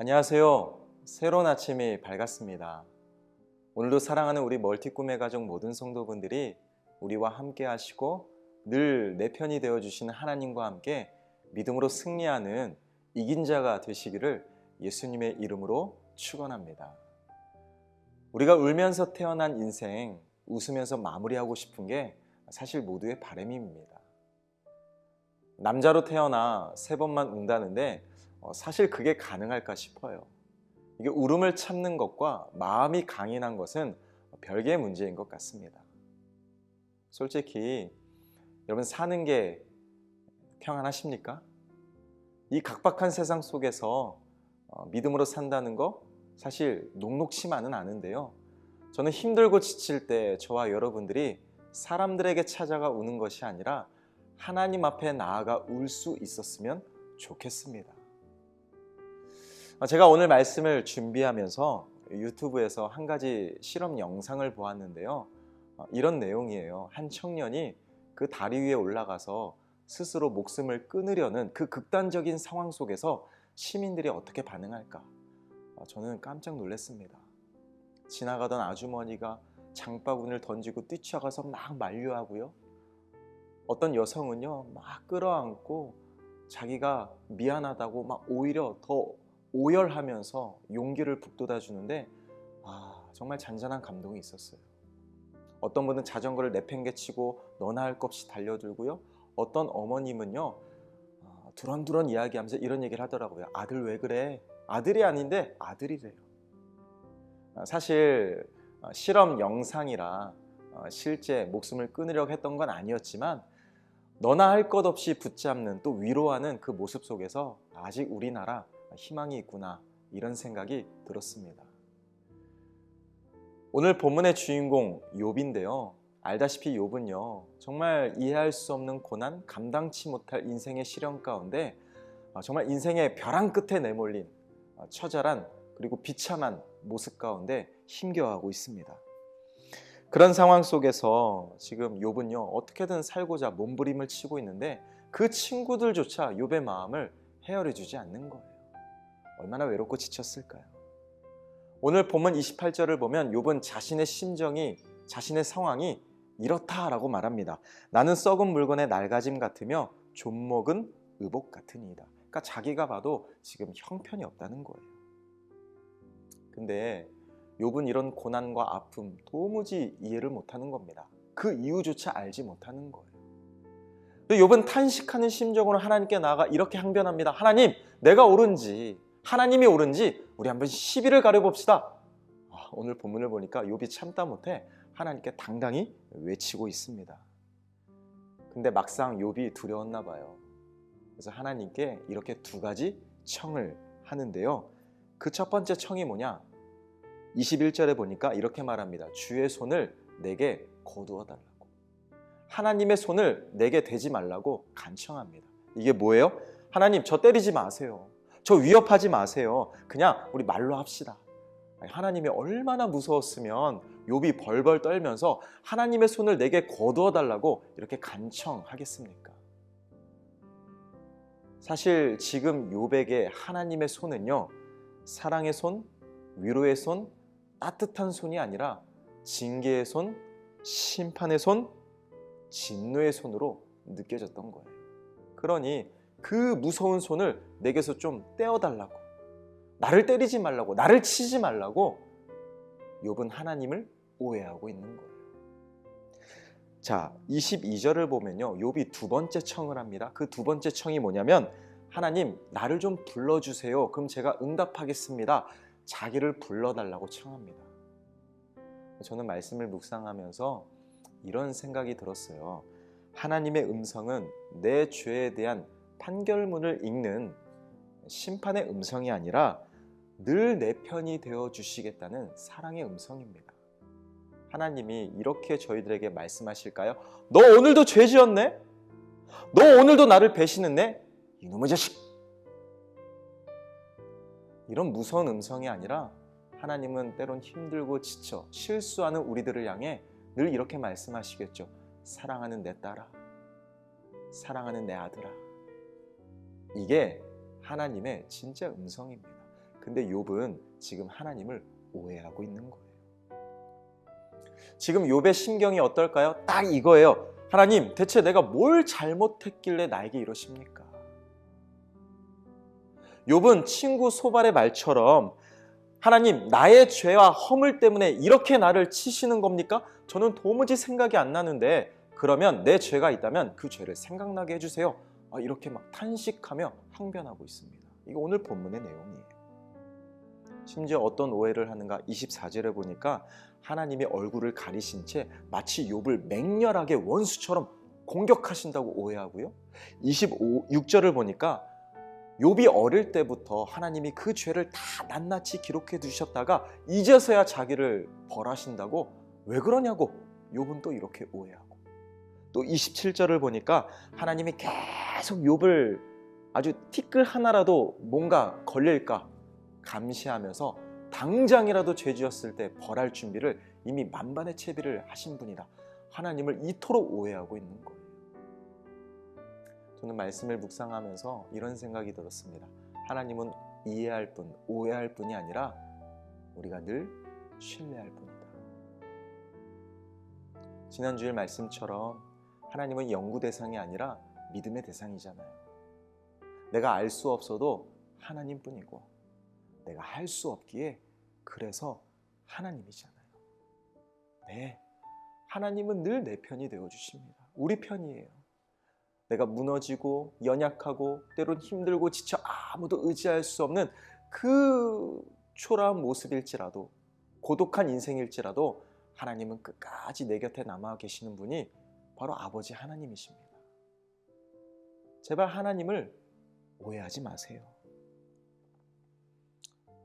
안녕하세요. 새로운 아침이 밝았습니다. 오늘도 사랑하는 우리 멀티 꿈의 가족 모든 성도분들이 우리와 함께 하시고 늘 내 편이 되어주시는 하나님과 함께 믿음으로 승리하는 이긴 자가 되시기를 예수님의 이름으로 축원합니다. 우리가 울면서 태어난 인생, 웃으면서 마무리하고 싶은 게 사실 모두의 바람입니다. 남자로 태어나 3번만 운다는데 사실 그게 가능할까 싶어요. 이게 울음을 참는 것과 마음이 강인한 것은 별개의 문제인 것 같습니다. 솔직히 여러분 사는 게 평안하십니까? 이 각박한 세상 속에서 믿음으로 산다는 거 사실 녹록치만은 않은데요. 저는 힘들고 지칠 때 저와 여러분들이 사람들에게 찾아가 우는 것이 아니라 하나님 앞에 나아가 울 수 있었으면 좋겠습니다. 제가 오늘 말씀을 준비하면서 유튜브에서 한 가지 실험 영상을 보았는데요. 이런 내용이에요. 한 청년이 그 다리 위에 올라가서 스스로 목숨을 끊으려는 그 극단적인 상황 속에서 시민들이 어떻게 반응할까? 저는 깜짝 놀랐습니다. 지나가던 아주머니가 장바구니를 던지고 뛰쳐가서 막 만류하고요. 어떤 여성은요, 막 끌어안고 자기가 미안하다고 막 오히려 더 오열하면서 용기를 북돋아 주는데 정말 잔잔한 감동이 있었어요. 어떤 분은 자전거를 내팽개치고 너나 할 것 없이 달려들고요. 어떤 어머님은요, 두런두런 이야기하면서 이런 얘기를 하더라고요. 아들 왜 그래? 아들이 아닌데 아들이래요. 사실 실험 영상이라 실제 목숨을 끊으려고 했던 건 아니었지만 너나 할 것 없이 붙잡는 또 위로하는 그 모습 속에서 아직 우리나라 희망이 있구나 이런 생각이 들었습니다. 오늘 본문의 주인공 욥인데요. 알다시피 욥은요 정말 이해할 수 없는 고난, 감당치 못할 인생의 시련 가운데 정말 인생의 벼랑 끝에 내몰린 처절한 그리고 비참한 모습 가운데 힘겨워하고 있습니다. 그런 상황 속에서 지금 욥은요 어떻게든 살고자 몸부림을 치고 있는데 그 친구들조차 욥의 마음을 헤아려 주지 않는 거예요. 얼마나 외롭고 지쳤을까요? 오늘 본문 28절을 보면 욥은 자신의 심정이, 자신의 상황이 이렇다라고 말합니다. 나는 썩은 물건의 낡아짐 같으며 좀먹은 의복 같으니이다. 그러니까 자기가 봐도 지금 형편이 없다는 거예요. 근데 욥은 이런 고난과 아픔 도무지 이해를 못하는 겁니다. 그 이유조차 알지 못하는 거예요. 욥은 탄식하는 심정으로 하나님께 나아가 이렇게 항변합니다. 하나님, 내가 옳은지 하나님이 옳은지 우리 한번 시비를 가려봅시다. 오늘 본문을 보니까 욥이 참다 못해 하나님께 당당히 외치고 있습니다. 근데 막상 욥이 두려웠나 봐요. 그래서 하나님께 이렇게 2가지 청을 하는데요. 그 첫 번째 청이 뭐냐? 21절에 보니까 이렇게 말합니다. 주의 손을 내게 거두어 달라고. 하나님의 손을 내게 대지 말라고 간청합니다. 이게 뭐예요? 하나님, 저 때리지 마세요. 저 위협하지 마세요. 그냥 우리 말로 합시다. 하나님이 얼마나 무서웠으면 욥이 벌벌 떨면서 하나님의 손을 내게 거두어 달라고 이렇게 간청하겠습니까? 사실 지금 욥에게 하나님의 손은요, 사랑의 손, 위로의 손, 따뜻한 손이 아니라 징계의 손, 심판의 손, 진노의 손으로 느껴졌던 거예요. 그러니 그 무서운 손을 내게서 좀 떼어달라고, 나를 때리지 말라고, 나를 치지 말라고 욥은 하나님을 오해하고 있는 거예요. 자, 22절을 보면요, 욥이 2번째 청을 합니다. 그 2번째 청이 뭐냐면 하나님, 나를 좀 불러주세요. 그럼 제가 응답하겠습니다. 자기를 불러달라고 청합니다. 저는 말씀을 묵상하면서 이런 생각이 들었어요. 하나님의 음성은 내 죄에 대한 판결문을 읽는 심판의 음성이 아니라 늘 내 편이 되어 주시겠다는 사랑의 음성입니다. 하나님이 이렇게 저희들에게 말씀하실까요? 너 오늘도 죄 지었네? 너 오늘도 나를 배신했네? 이놈의 자식! 이런 무서운 음성이 아니라 하나님은 때론 힘들고 지쳐 실수하는 우리들을 향해 늘 이렇게 말씀하시겠죠. 사랑하는 내 딸아, 사랑하는 내 아들아. 이게 하나님의 진짜 음성입니다. 근데 욥은 지금 하나님을 오해하고 있는 거예요. 지금 욥의 심경이 어떨까요? 딱 이거예요. 하나님, 대체 내가 뭘 잘못했길래 나에게 이러십니까? 욥은 친구 소발의 말처럼 하나님, 나의 죄와 허물 때문에 이렇게 나를 치시는 겁니까? 저는 도무지 생각이 안 나는데 그러면 내 죄가 있다면 그 죄를 생각나게 해주세요. 이렇게 막 탄식하며 항변하고 있습니다. 이거 오늘 본문의 내용이에요. 심지어 어떤 오해를 하는가 24절에 보니까 하나님이 얼굴을 가리신 채 마치 욥을 맹렬하게 원수처럼 공격하신다고 오해하고요. 26절을 보니까 욥이 어릴 때부터 하나님이 그 죄를 다 낱낱이 기록해 두셨다가 이제서야 자기를 벌하신다고 왜 그러냐고 욥은 또 이렇게 오해하고, 또 27절을 보니까 하나님이 계속 욥을 아주 티끌 하나라도 뭔가 걸릴까 감시하면서 당장이라도 죄 지었을 때 벌할 준비를 이미 만반의 채비를 하신 분이다. 하나님을 이토록 오해하고 있는 거예요. 저는 말씀을 묵상하면서 이런 생각이 들었습니다. 하나님은 이해할 뿐, 오해할 뿐이 아니라 우리가 늘 신뢰할 뿐이다. 지난주일 말씀처럼 하나님은 연구 대상이 아니라 믿음의 대상이잖아요. 내가 알 수 없어도 하나님뿐이고 내가 할 수 없기에 그래서 하나님이잖아요. 네, 하나님은 늘 내 편이 되어주십니다. 우리 편이에요. 내가 무너지고 연약하고 때론 힘들고 지쳐 아무도 의지할 수 없는 그 초라한 모습일지라도, 고독한 인생일지라도 하나님은 끝까지 내 곁에 남아 계시는 분이 바로 아버지 하나님이십니다. 제발 하나님을 오해하지 마세요.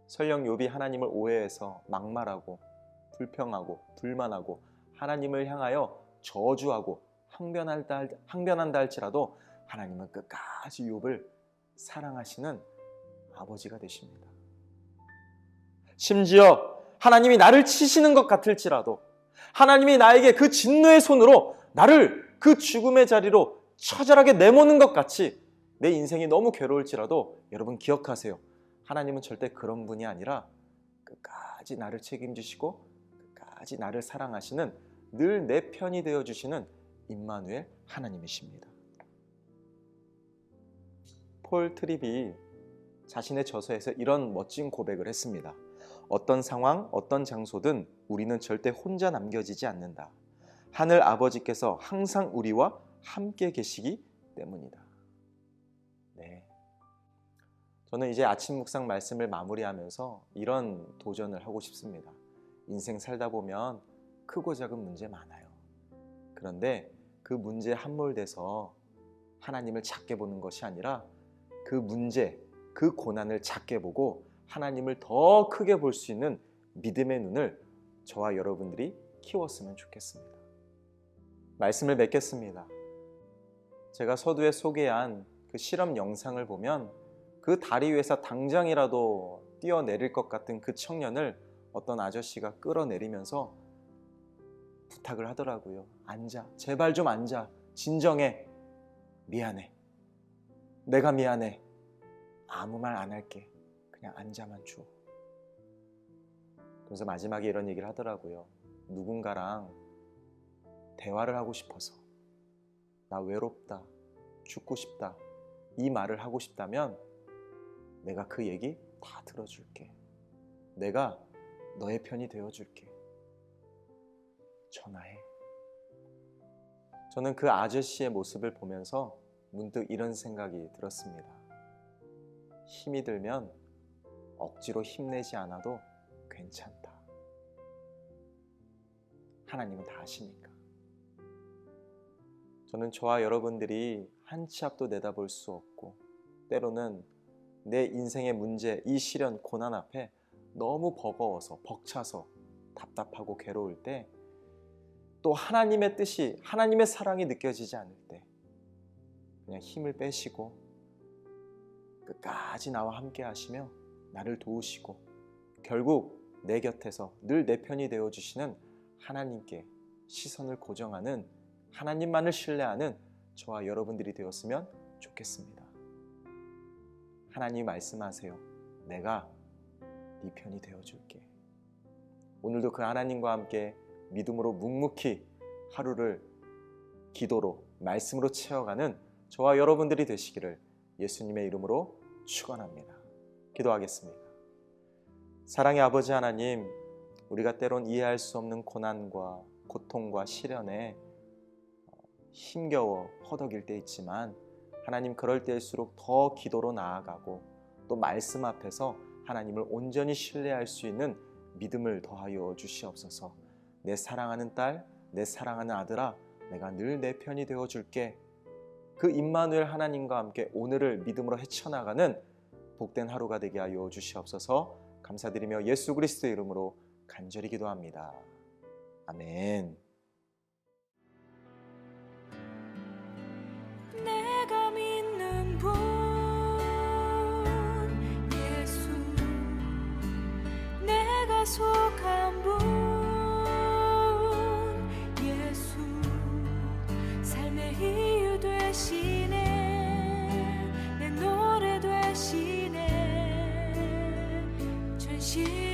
설령 욥이 하나님을 오해해서 막말하고 불평하고 불만하고 하나님을 향하여 저주하고 항변한다 할지라도 하나님은 끝까지 욥을 사랑하시는 아버지가 되십니다. 심지어 하나님이 나를 치시는 것 같을지라도, 하나님이 나에게 그 진노의 손으로 나를 그 죽음의 자리로 처절하게 내모는 것 같이 내 인생이 너무 괴로울지라도 여러분 기억하세요. 하나님은 절대 그런 분이 아니라 끝까지 나를 책임지시고 끝까지 나를 사랑하시는, 늘 내 편이 되어주시는 임마누엘 하나님이십니다. 폴 트립이 자신의 저서에서 이런 멋진 고백을 했습니다. 어떤 상황, 어떤 장소든 우리는 절대 혼자 남겨지지 않는다. 하늘 아버지께서 항상 우리와 함께 계시기 때문이다. 네. 저는 이제 아침 묵상 말씀을 마무리하면서 이런 도전을 하고 싶습니다. 인생 살다 보면 크고 작은 문제 많아요. 그런데 그 문제에 함몰돼서 하나님을 작게 보는 것이 아니라 그 문제, 그 고난을 작게 보고 하나님을 더 크게 볼 수 있는 믿음의 눈을 저와 여러분들이 키웠으면 좋겠습니다. 말씀을 맺겠습니다. 제가 서두에 소개한 그 실험 영상을 보면 그 다리 위에서 당장이라도 뛰어내릴 것 같은 그 청년을 어떤 아저씨가 끌어내리면서 부탁을 하더라고요. 앉아, 제발 좀 앉아, 진정해, 미안해, 내가 미안해, 아무 말 안 할게, 그냥 앉아만 줘. 그래서 마지막에 이런 얘기를 하더라고요. 누군가랑 대화를 하고 싶어서, 나 외롭다, 죽고 싶다, 이 말을 하고 싶다면 내가 그 얘기 다 들어줄게. 내가 너의 편이 되어줄게. 전화해. 저는 그 아저씨의 모습을 보면서 문득 이런 생각이 들었습니다. 힘이 들면 억지로 힘내지 않아도 괜찮다. 하나님은 다 아시니까. 저는 저와 여러분들이 한 치 앞도 내다볼 수 없고 때로는 내 인생의 문제, 이 시련, 고난 앞에 너무 버거워서 벅차서 답답하고 괴로울 때, 또 하나님의 뜻이, 하나님의 사랑이 느껴지지 않을 때 그냥 힘을 빼시고 끝까지 나와 함께 하시며 나를 도우시고 결국 내 곁에서 늘 내 편이 되어주시는 하나님께 시선을 고정하는, 하나님만을 신뢰하는 저와 여러분들이 되었으면 좋겠습니다. 하나님 말씀하세요. 내가 네 편이 되어줄게. 오늘도 그 하나님과 함께 믿음으로 묵묵히 하루를 기도로 말씀으로 채워가는 저와 여러분들이 되시기를 예수님의 이름으로 축원합니다. 기도하겠습니다. 사랑의 아버지 하나님, 우리가 때론 이해할 수 없는 고난과 고통과 시련에 힘겨워 허덕일 때 있지만 하나님, 그럴 때일수록 더 기도로 나아가고 또 말씀 앞에서 하나님을 온전히 신뢰할 수 있는 믿음을 더하여 주시옵소서. 내 사랑하는 딸, 내 사랑하는 아들아, 내가 늘 내 편이 되어줄게. 그 임마누엘 하나님과 함께 오늘을 믿음으로 헤쳐나가는 복된 하루가 되게 하여 주시옵소서. 감사드리며 예수 그리스도의 이름으로 간절히 기도합니다. 아멘. 내가 믿는 분 예수, 내가 속한 분 예수, 삶의 이유 되시네, 내 노래 되시네. 전심